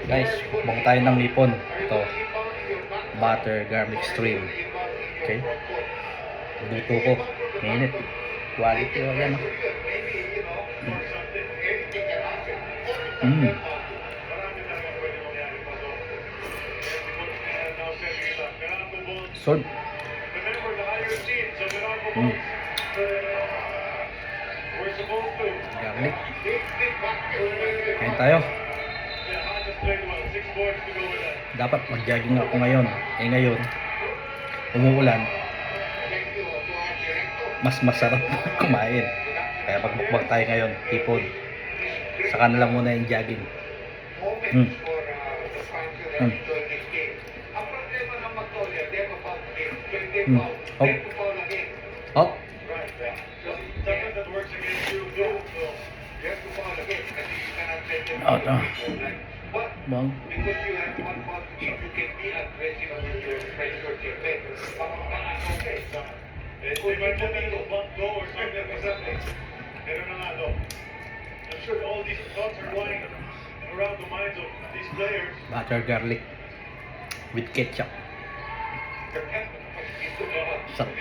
Guys, bukbang tayo ng hipon. Ito, butter garlic stream. Okay. Luto ko. Init. Quality o yan. Sword. Garlic. Kain tayo. Dapat mag-jogging ako ngayon. Ngayon, umuulan. Mas masarap kumain. Kaya pagbukbang tayo ngayon, hipon. Saka na lang muna yung jogging. Hop. Bang. Butter garlic with ketchup. Sarap.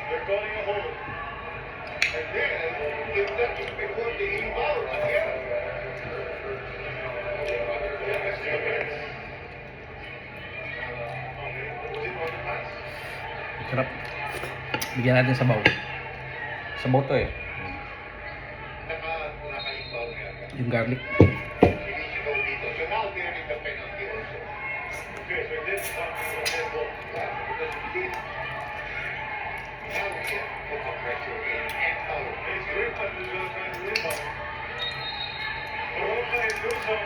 They're calling a hold. And then, if that is before the inbound again. Sarap. Bigyan natin sabaw. Sabaw to eh. Yung garlic. So now they're in the penalty also. Okay, so this is because we did. Now we can put the pressure in and out. It's great fun to go trying to rebound. Baroka and Luzon.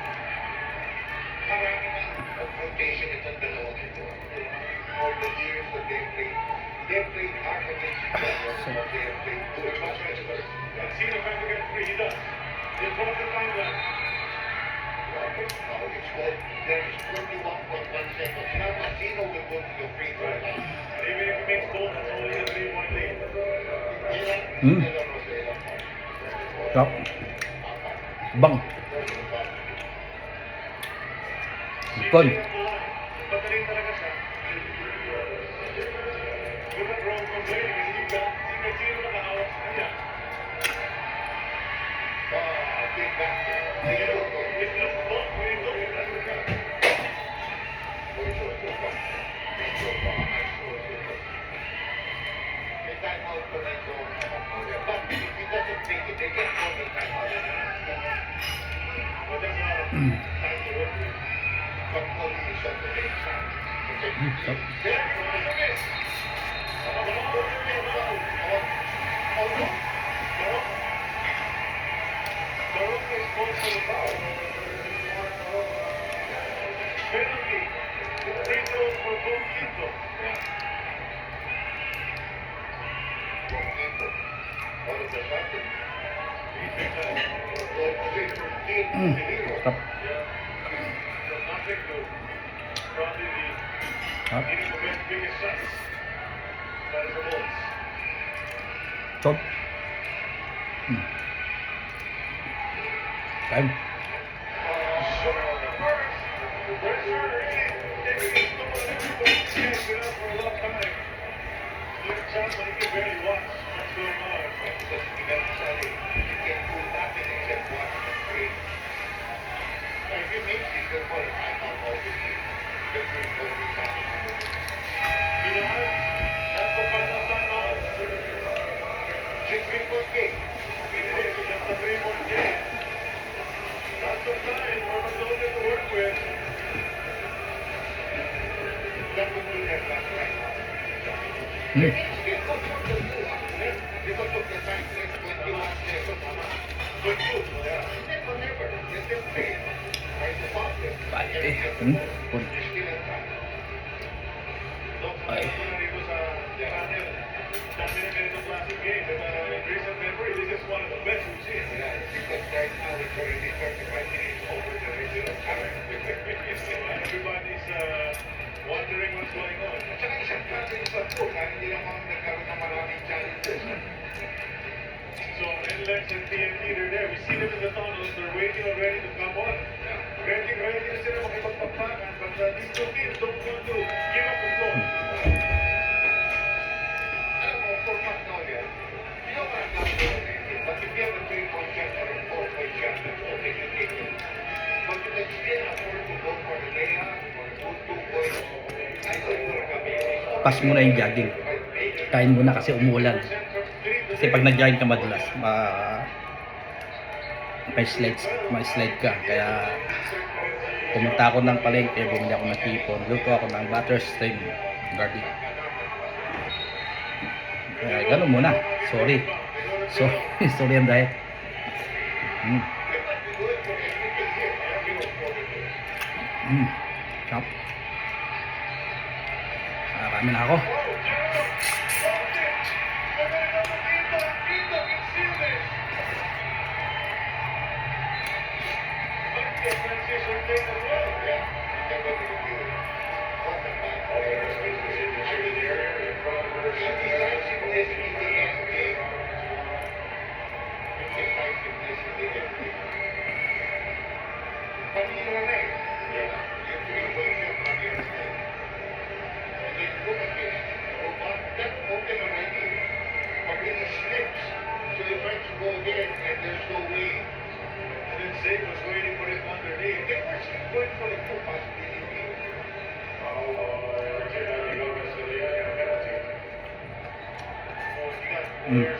Marami na rotation itong dalawang ito. All the years that they played hard against each other. They have played good much better. And Cena trying to get free, he does. They brought the timeline. Now it's good. There is 21.1 seconds. Now Cena will go to the free throw line. And even if he makes goal, that's only a 3-1 lead. Sarap. Bang. Hipon. Pataling talaga siya. Good at wrong from there kasi Sino nakahawak sa kanya. Big back there. It's just block when you look at that. May time out for that zone. But if he doesn't take it, they get more than time out. But there's a lot of time to work with. But only is on the late side. Penalty. Free throw for Bongkito. Bongkito. All of a sudden. Sarap. Probably the biggest shots. That is the Bulls. Top. Time. Pun. Ay. Everybody's wondering what's At saka isang klase sa po, na hindi naman nagkaroon ng maraming challenges. So, NLEX and TNT, they're there. We see them in the tunnels. They're waiting already to come on. Ready na sila makipagpagpakan. But these two teams don't want to give up the floor. Alam mo, for Magnolia, you don't want to not do anything. But if you have a 3-point shot or a 4-point shot, that's okay, you take it. But you can still afford to go for the layup or go 2 points. I know you will come in. Pass mo na yung jogging. Kain mo na kasi umuulan. Kasi pag nag-jogging ka madulas, may slide ka. Kaya pumunta ako ng palengke, bumili ako ng tipon, luto ako ng butter shrimp garlic. Kaya gano'n muna. Sorry. Sorry ang diet. Chop. Marami na ako. Go again, and there's no way. And then Zay was waiting for him underneath. They were going for the full possibility. Oh, you got players